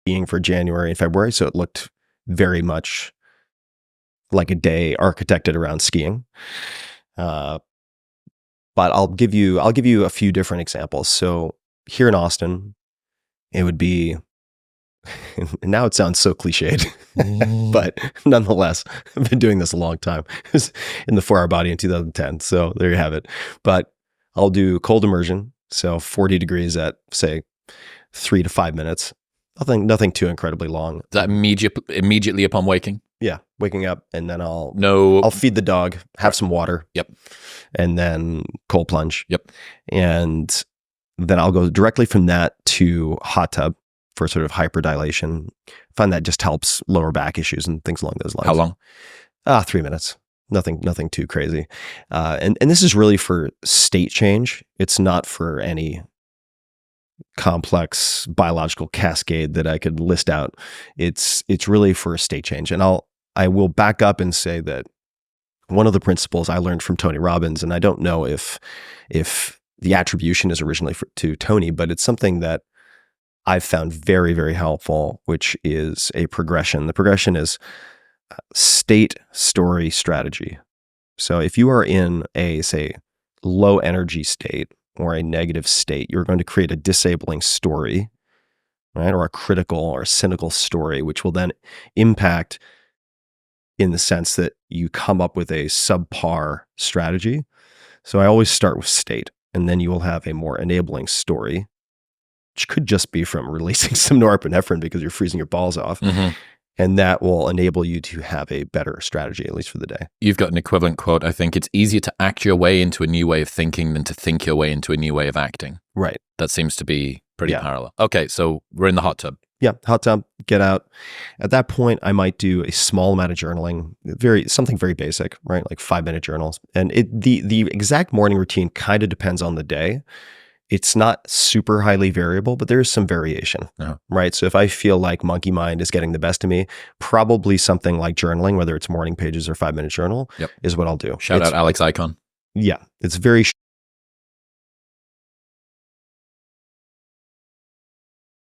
skiing for January and February, so it looked very much like a day architected around skiing. But I'll give you a few different examples. So here in Austin, it would be, and now it sounds so cliched, but nonetheless, I've been doing this a long time. It was in the 4-Hour Body in 2010. So there you have it. But I'll do cold immersion. So 40 degrees at, say, 3 to 5 minutes. Nothing too incredibly long. Is that immediately upon waking? Yeah, waking up, and then I'll feed the dog, have some water. Yep. And then cold plunge. Yep. And then I'll go directly from that to hot tub for sort of hyperdilation. I find that just helps lower back issues and things along those lines. How long? 3 minutes. Nothing too crazy. And this is really for state change. It's not for any complex biological cascade that I could list out. It's really for a state change. And I will back up and say that one of the principles I learned from Tony Robbins, and I don't know if the attribution is originally to Tony, but it's something that I've found very, very helpful, which is a progression. The progression is state, story, strategy. So if you are in a, say, low energy state or a negative state, you're going to create a disabling story, right? Or a critical or a cynical story, which will then impact in the sense that you come up with a subpar strategy. So I always start with state, and then you will have a more enabling story, which could just be from releasing some norepinephrine because you're freezing your balls off. Mm-hmm. And that will enable you to have a better strategy, at least for the day. You've got an equivalent quote. I think it's easier to act your way into a new way of thinking than to think your way into a new way of acting. Right. That seems to be pretty parallel. Okay, so we're in the hot tub. Yeah, hot tub, get out. At that point, I might do a small amount of journaling, something very basic, right? Like 5-minute journals. And the exact morning routine kind of depends on the day. It's not super highly variable, but there is some variation, right? So if I feel like monkey mind is getting the best of me, probably something like journaling, whether it's morning pages or 5-minute journal, is what I'll do. Shout out Alex Icon. Yeah, it's very